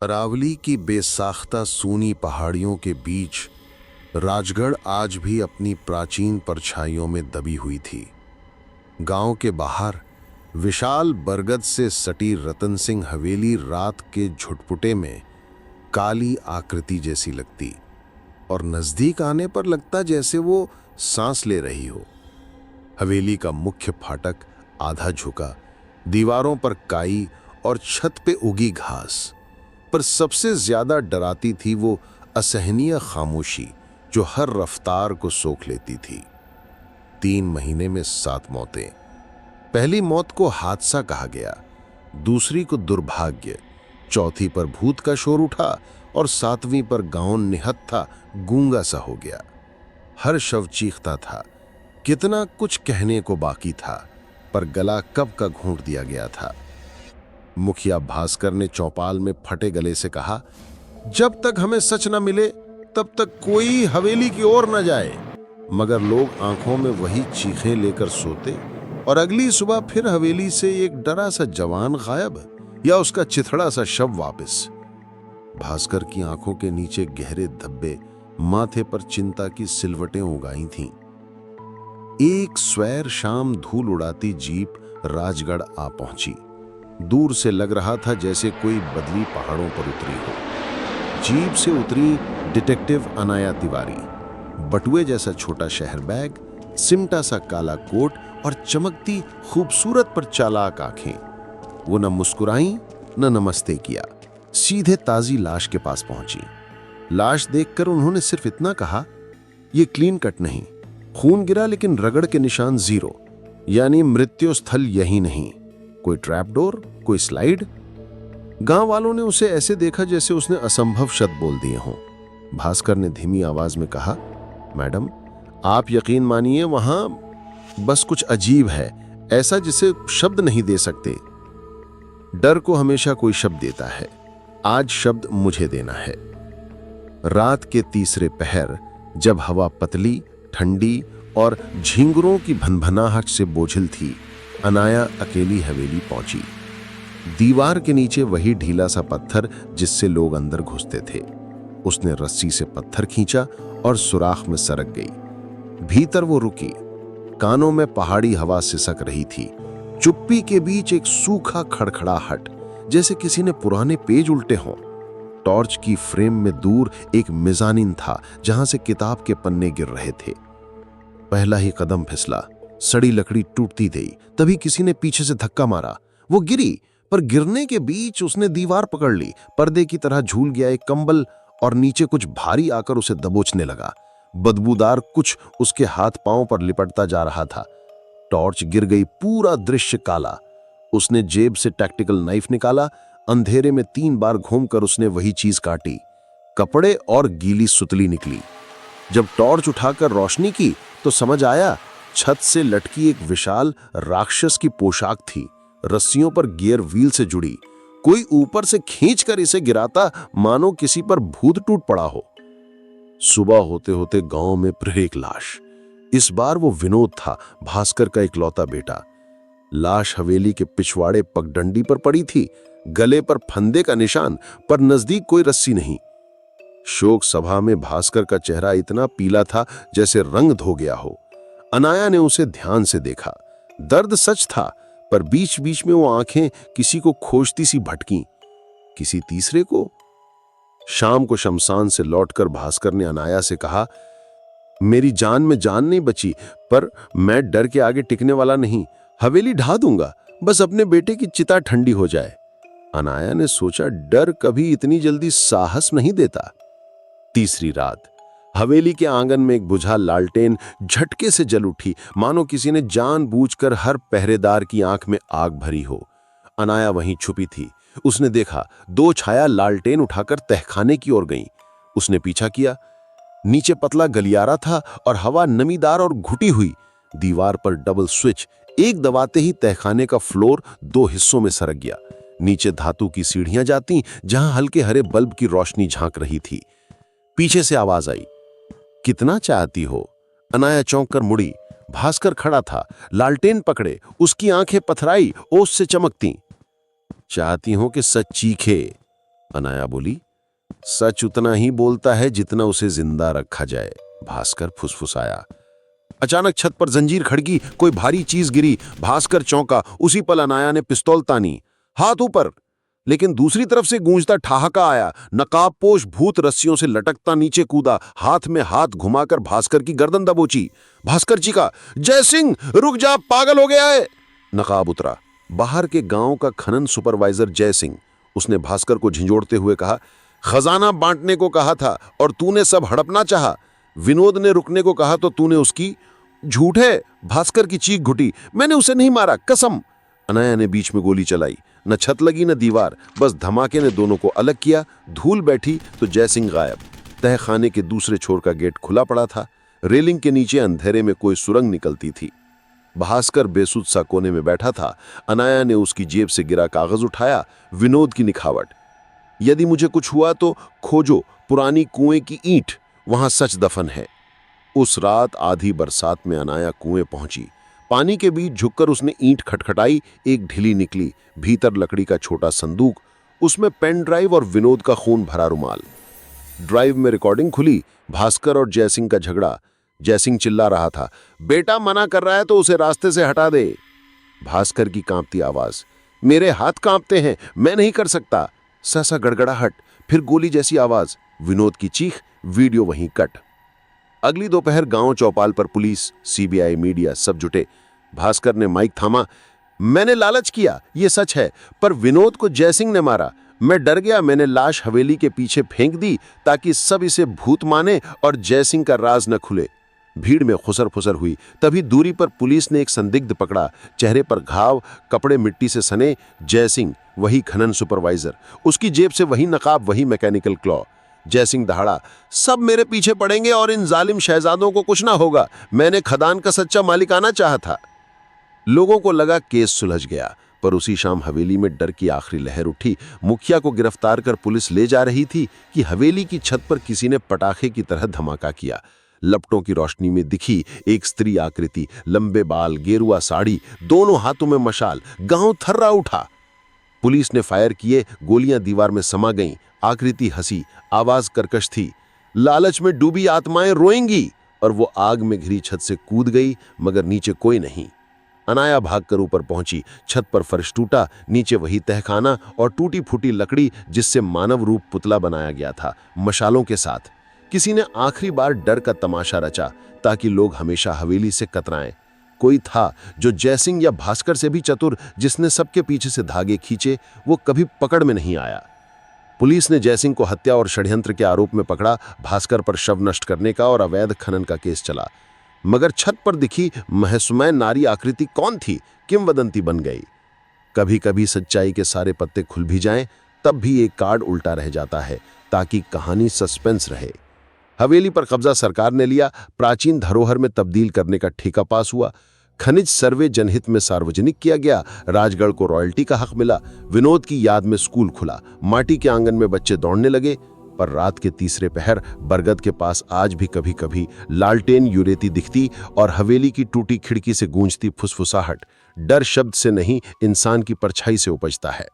अरावली की बेसाख्ता सूनी पहाड़ियों के बीच राजगढ़ आज भी अपनी प्राचीन परछाइयों में दबी हुई थी। गांव के बाहर विशाल बरगद से सटी रतन सिंह हवेली रात के झुटपुटे में काली आकृति जैसी लगती और नजदीक आने पर लगता जैसे वो सांस ले रही हो। हवेली का मुख्य फाटक आधा झुका, दीवारों पर काई और छत पे उगी घास, पर सबसे ज्यादा डराती थी वो असहनीय खामोशी जो हर रफ्तार को सोख लेती थी। 3 महीने में 7 मौतें। पहली मौत को हादसा कहा गया, दूसरी को दुर्भाग्य, चौथी पर भूत का शोर उठा और 7वीं पर गांव निहत्था गूंगा सा हो गया। हर शव चीखता था, कितना कुछ कहने को बाकी था, पर गला कब का घूंट दिया गया था। मुखिया भास्कर ने चौपाल में फटे गले से कहा, जब तक हमें सच न मिले तब तक कोई हवेली की ओर न जाए। मगर लोग आंखों में वही चीखें लेकर सोते और अगली सुबह फिर हवेली से एक डरा सा जवान गायब या उसका चिथड़ा सा शव वापस। भास्कर की आंखों के नीचे गहरे धब्बे, माथे पर चिंता की सिलवटें उगाई थीं। एक स्वैर शाम धूल उड़ाती जीप राजगढ़ आ पहुंची। दूर से लग रहा था जैसे कोई बदली पहाड़ों पर उतरी हो। जीप से उतरी डिटेक्टिव अनाया तिवारी, बटुए जैसा छोटा शहर बैग, सिमटा सा काला कोट और चमकती खूबसूरत पर चालाक आंखें। वो न मुस्कुराई न नमस्ते किया, सीधे ताजी लाश के पास पहुंची। लाश देखकर उन्होंने सिर्फ इतना कहा, यह क्लीन कट नहीं, खून गिरा लेकिन रगड़ के निशान 0, यानी मृत्यु स्थल यही नहीं। कोई ट्रैपडोर, कोई स्लाइड। गांव वालों ने उसे ऐसे देखा जैसे उसने असंभव शब्द बोल दिए हों। भास्कर ने धीमी आवाज में कहा, मैडम आप यकीन मानिए, वहां बस कुछ अजीब है, ऐसा जिसे शब्द नहीं दे सकते। डर को हमेशा कोई शब्द देता है, आज शब्द मुझे देना है। रात के तीसरे पहर, जब हवा पतली, ठंडी और झींगुरों की भनभनाहट से बोझिल थी, अनाया अकेली हवेली पहुंची। दीवार के नीचे वही ढीला सा पत्थर जिससे लोग अंदर घुसते थे। उसने रस्सी से पत्थर खींचा और सुराख में सरक गई। भीतर वो रुकी, कानों में पहाड़ी हवा सिसक रही थी। चुप्पी के बीच एक सूखा खड़खड़ाहट, जैसे किसी ने पुराने पेज उल्टे हों। टॉर्च की फ्रेम में दूर एक मेजानीन था जहां से किताब के पन्ने गिर रहे थे। पहला ही कदम फिसला, सड़ी लकड़ी टूटती गई। तभी किसी ने पीछे से धक्का मारा। वो गिरी, पर गिरने के बीच उसने दीवार पकड़ ली। पर्दे की तरह झूल गया एक कंबल और नीचे कुछ भारी आकर उसे दबोचने लगा। बदबूदार कुछ उसके हाथ पांव पर लिपटता जा रहा था। टॉर्च गिर गई, पूरा दृश्य काला। उसने जेब से टैक्टिकल नाइफ निकाला। अंधेरे में 3 बार घूमकर उसने वही चीज काटी। कपड़े और गीली सुतली निकली। जब टॉर्च उठाकर रोशनी की तो समझ आया, छत से लटकी एक विशाल राक्षस की पोशाक थी, रस्सियों पर गियर व्हील से जुड़ी। कोई ऊपर से खींचकर इसे गिराता, मानो किसी पर भूत टूट पड़ा हो। सुबह होते होते गांव में फिर एक लाश। इस बार वो विनोद था, भास्कर का इकलौता बेटा। लाश हवेली के पिछवाड़े पगडंडी पर पड़ी थी, गले पर फंदे का निशान, पर नजदीक कोई रस्सी नहीं। शोक सभा में भास्कर का चेहरा इतना पीला था जैसे रंग धो गया हो। अनाया ने उसे ध्यान से देखा। दर्द सच था, पर बीच बीच में वो आंखें किसी को खोजती सी भटकी, किसी तीसरे को। शाम को शमशान से लौटकर भास्कर ने अनाया से कहा, मेरी जान में जान नहीं बची, पर मैं डर के आगे टिकने वाला नहीं। हवेली ढा दूंगा, बस अपने बेटे की चिता ठंडी हो जाए। अनाया ने सोचा, डर कभी इतनी जल्दी साहस नहीं देता। तीसरी रात हवेली के आंगन में एक बुझा लालटेन झटके से जल उठी, मानो किसी ने जानबूझकर हर पहरेदार की आंख में आग भरी हो। अनाया वहीं छुपी थी। उसने देखा 2 छाया लालटेन उठाकर तहखाने की ओर गईं। उसने पीछा किया। नीचे पतला गलियारा था और हवा नमीदार और घुटी हुई। दीवार पर डबल स्विच, एक दबाते ही तहखाने का फ्लोर 2 हिस्सों में सरक गया। नीचे धातु की सीढ़ियां जाती, जहां हल्के हरे बल्ब की रोशनी झांक रही थी। पीछे से आवाज आई, कितना चाहती हो? अनाया चौंक कर मुड़ी। भास्कर खड़ा था, लालटेन पकड़े, उसकी आंखें पथराई ओस से चमकती। चाहती हूं कि सच चीखे, अनाया बोली। सच उतना ही बोलता है जितना उसे जिंदा रखा जाए, भास्कर फुसफुसाया। अचानक छत पर जंजीर खड़की, कोई भारी चीज गिरी। भास्कर चौंका। उसी पल अनाया ने पिस्तौल तानी, हाथ ऊपर। लेकिन दूसरी तरफ से गूंजता ठहाका आया। नकाबपोश भूत रस्सियों से लटकता नीचे कूदा, हाथ में हाथ घुमाकर भास्कर की गर्दन दबोची। भास्कर चीखा, जय सिंह रुक जा, पागल हो गया है। नकाब उतरा। बाहर के गांव का खनन सुपरवाइजर जय सिंह। उसने भास्कर को झिंझोड़ते हुए कहा, खजाना बांटने को कहा था और तूने सब हड़पना चाहा। विनोद ने रुकने को कहा तो तूने उसकी। झूठ है, भास्कर की चीख घुटी। मैंने उसे नहीं मारा, कसम। अनाया ने बीच में गोली चलाई। न छत लगी न दीवार, बस धमाके ने दोनों को अलग किया। धूल बैठी तो जय सिंह गायब। तहखाने के दूसरे छोर का गेट खुला पड़ा था। रेलिंग के नीचे अंधेरे में कोई सुरंग निकलती थी। भास्कर बेसुध सा कोने में बैठा था। अनाया ने उसकी जेब से गिरा कागज उठाया। विनोद की निखावट। यदि मुझे कुछ हुआ तो खोजो पुरानी कुएं की ईंट, वहां सच दफन है। उस रात आधी बरसात में अनाया कुएं पहुंची। पानी के बीच झुककर उसने ईंट खटखटाई। एक ढिली निकली। भीतर लकड़ी का छोटा संदूक, उसमें पेन ड्राइव और विनोद का खून भरा रुमाल। ड्राइव में रिकॉर्डिंग खुली। भास्कर और जयसिंह का झगड़ा। जयसिंह चिल्ला रहा था, बेटा मना कर रहा है तो उसे रास्ते से हटा दे। भास्कर की कांपती आवाज, मेरे हाथ कांपते हैं, मैं नहीं कर सकता। सहसा गड़गड़ाहट, फिर गोली जैसी आवाज। विनोद की चीख। वीडियो वहीं कट। अगली दोपहर गांव चौपाल पर पुलिस, सीबीआई, मीडिया सब जुटे। भास्कर ने माइक थामा। मैंने लालच किया, ये सच है, पर विनोद को जयसिंह ने मारा। मैं डर गया, मैंने लाश हवेली के पीछे फेंक दी ताकि सब इसे भूत माने और जयसिंह का राज न खुले। भीड़ में खुसर फुसर हुई। तभी दूरी पर पुलिस ने एक संदिग्ध पकड़ा। चेहरे पर घाव, कपड़े मिट्टी से सने। जयसिंह, वही खनन सुपरवाइजर। उसकी जेब से वही नकाब, वही मैकेनिकल क्लॉ। जयसिंह दहाड़ा, सब मेरे पीछे पड़ेंगे और इन जालिम शहजादों को कुछ ना होगा। मैंने खदान का सच्चा मालिकाना चाहा था। लोगों को लगा केस सुलझ गया, पर उसी शाम हवेली में डर की आखिरी लहर उठी। मुखिया को गिरफ्तार कर पुलिस ले जा रही थी कि हवेली की छत पर किसी ने पटाखे की तरह धमाका किया। लपटों की रोशनी में दिखी एक स्त्री आकृति, लंबे बाल, गेरुआ साड़ी, दोनों हाथों में मशाल। गांव थर्रा उठा। पुलिस ने फायर किए, गोलियां दीवार में समा गईं। आकृति हंसी, आवाज कर्कश थी, लालच में डूबी आत्माएं रोएंगी। और वो आग में घिरी छत से कूद गई, मगर नीचे कोई नहीं। अनाया भागकर ऊपर पहुंची। छत पर फर्श टूटा, नीचे वही तहखाना और टूटी फूटी लकड़ी जिससे मानव रूप पुतला बनाया गया था, मशालों के साथ। किसी ने आखिरी बार डर का तमाशा रचा ताकि लोग हमेशा हवेली से कतराएं। कोई था जो जयसिंह या भास्कर से भी चतुर, जिसने सबके पीछे से धागे खींचे। वो कभी पकड़ में नहीं आया। पुलिस ने जयसिंह को हत्या और षड्यंत्र के आरोप में पकड़ा। भास्कर पर शव नष्ट करने का और अवैध खनन का केस चला। मगर छत पर दिखी महसुमय नारी आकृति कौन थी, किंवदंती बन गई। कभी कभी सच्चाई के सारे पत्ते खुल भी जाएं, तब भी एक कार्ड उल्टा रह जाता है ताकि कहानी सस्पेंस रहे। हवेली पर कब्जा सरकार ने लिया। प्राचीन धरोहर में तब्दील करने का ठेका पास हुआ। खनिज सर्वे जनहित में सार्वजनिक किया गया। राजगढ़ को रॉयल्टी का हक मिला। विनोद की याद में स्कूल खुला। माटी के आंगन में बच्चे दौड़ने लगे। पर रात के तीसरे पहर बरगद के पास आज भी कभी कभी लालटेन युरेती दिखती और हवेली की टूटी खिड़की से गूंजती फुसफुसाहट डर शब्द से नहीं, इंसान की परछाई से उपजता है।